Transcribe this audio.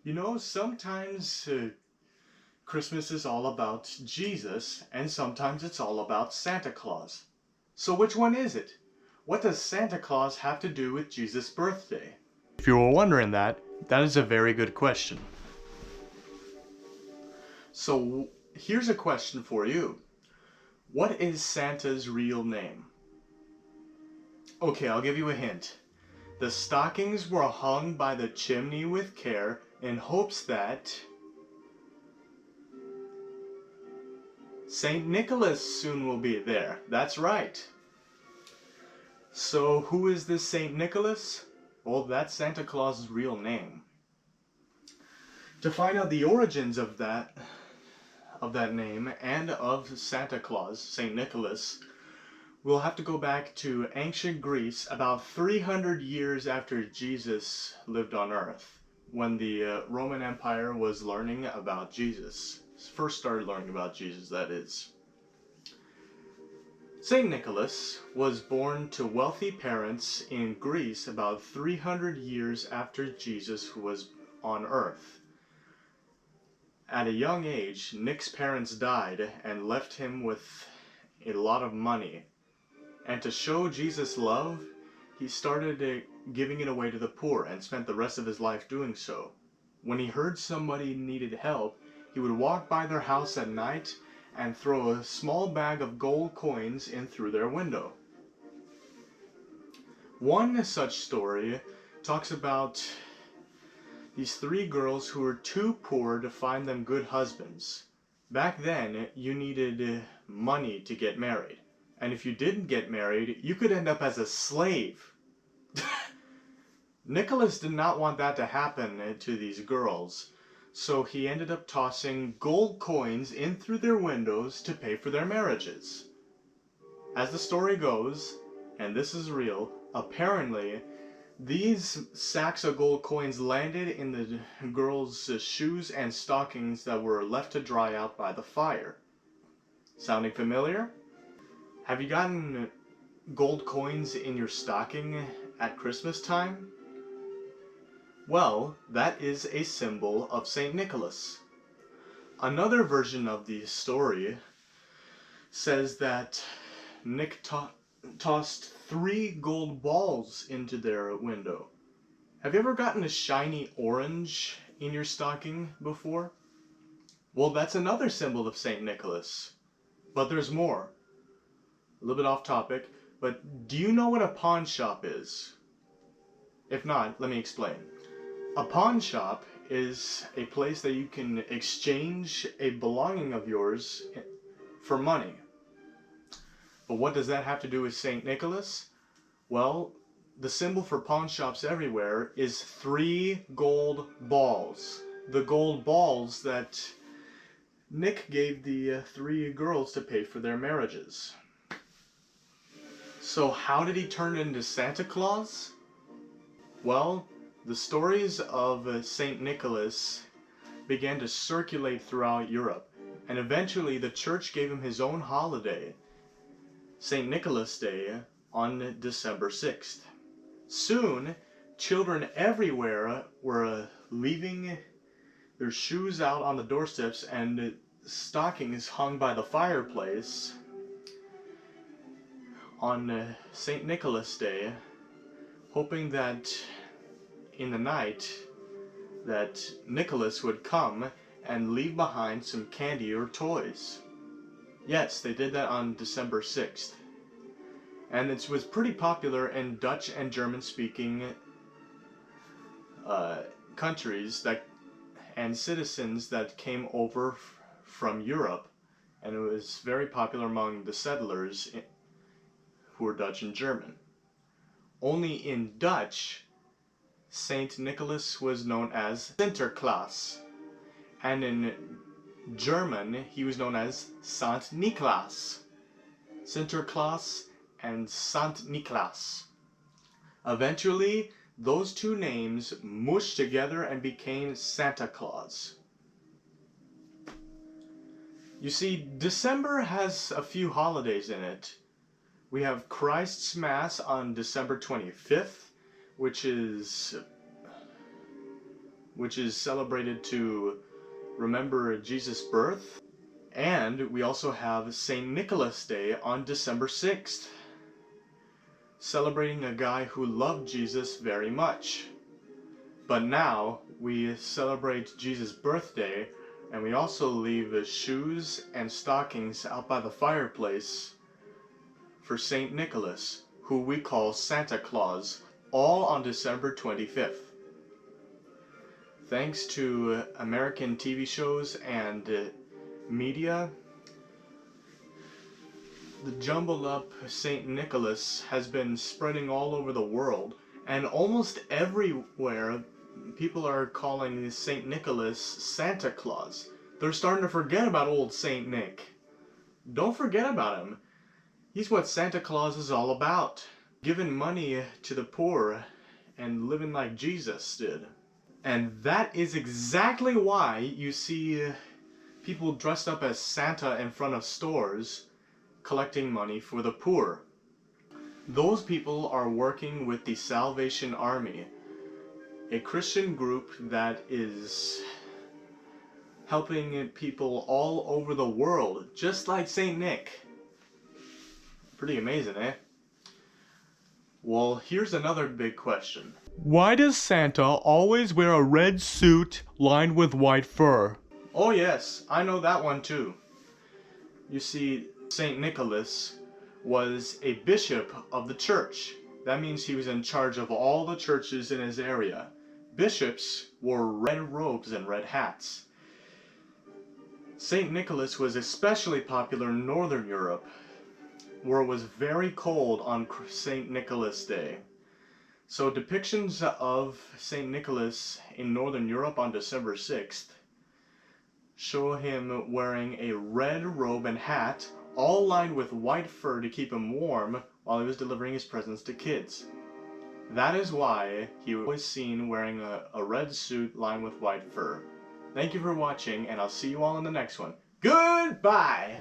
You know, sometimes Christmas is all about Jesus, and sometimes it's all about Santa Claus. So which one is it? What does Santa Claus have to do with Jesus' birthday? If you were wondering that, that is a very good question. So here's a question for you. What is Santa's real name? Okay, I'll give you a hint. The stockings were hung by the chimney with care in hopes that St. Nicholas soon will be there. That's right. So who is this St. Nicholas? Well, that's Santa Claus's real name. To find out the origins of that name and of Santa Claus, St. Nicholas, we'll have to go back to ancient Greece about 300 years after Jesus lived on Earth, when the Roman Empire was learning about Jesus. First started learning about Jesus, that is. St. Nicholas was born to wealthy parents in Greece about 300 years after Jesus was on Earth. At a young age, Nick's parents died and left him with a lot of money. And to show Jesus love, he started giving it away to the poor and spent the rest of his life doing so. When he heard somebody needed help, he would walk by their house at night and throw a small bag of gold coins in through their window. One such story talks about these three girls who were too poor to find them good husbands. Back then, you needed money to get married. And if you didn't get married, you could end up as a slave. Nicholas did not want that to happen to these girls, so he ended up tossing gold coins in through their windows to pay for their marriages. As the story goes, and this is real, apparently these sacks of gold coins landed in the girls' shoes and stockings that were left to dry out by the fire. Sounding familiar? Have you gotten gold coins in your stocking at Christmas time? Well, that is a symbol of St. Nicholas. Another version of the story says that Nick tossed 3 gold balls into their window. Have you ever gotten a shiny orange in your stocking before? Well, that's another symbol of St. Nicholas. But there's more. A little bit off topic, but do you know what a pawn shop is? If not, let me explain. A pawn shop is a place that you can exchange a belonging of yours for money. But what does that have to do with St. Nicholas? Well, the symbol for pawn shops everywhere is 3 gold balls. The gold balls that Nick gave the 3 girls to pay for their marriages. So how did he turn into Santa Claus? Well, the stories of St. Nicholas began to circulate throughout Europe, and eventually the church gave him his own holiday, St. Nicholas Day, on December 6th. Soon, children everywhere were leaving their shoes out on the doorsteps and stockings hung by the fireplace on St. Nicholas Day, hoping that in the night that Nicholas would come and leave behind some candy or toys. Yes, they did that on December 6th. And it was pretty popular in Dutch and German-speaking countries and citizens that came over from Europe. And it was very popular among the settlers who were Dutch and German. Only in Dutch, Saint Nicholas was known as Sinterklaas, and in German he was known as Sant Niklaas. Sinterklaas and Sant Niklaas. Eventually, those two names mushed together and became Santa Claus. You see, December has a few holidays in it. We have Christ's Mass on December 25th, which is which is celebrated to remember Jesus' birth. And we also have St. Nicholas Day on December 6th, celebrating a guy who loved Jesus very much. But now we celebrate Jesus' birthday, and we also leave shoes and stockings out by the fireplace for St. Nicholas, who we call Santa Claus, all on December 25th. Thanks to American TV shows and media, the jumbled up St. Nicholas has been spreading all over the world, and almost everywhere people are calling St. Nicholas Santa Claus. They're starting to forget about old St. Nick. Don't forget about him. He's what Santa Claus is all about. Giving money to the poor and living like Jesus did. And that is exactly why you see people dressed up as Santa in front of stores collecting money for the poor. Those people are working with the Salvation Army, a Christian group that is helping people all over the world, just like St. Nick. Pretty amazing, eh? Well, here's another big question. Why does Santa always wear a red suit lined with white fur? Oh yes, I know that one too. You see, St. Nicholas was a bishop of the church. That means he was in charge of all the churches in his area. Bishops wore red robes and red hats. St. Nicholas was especially popular in Northern Europe, where it was very cold on St. Nicholas Day. So depictions of St. Nicholas in Northern Europe on December 6th show him wearing a red robe and hat, all lined with white fur to keep him warm while he was delivering his presents to kids. That is why he was seen wearing a red suit lined with white fur. Thank you for watching, and I'll see you all in the next one. Goodbye!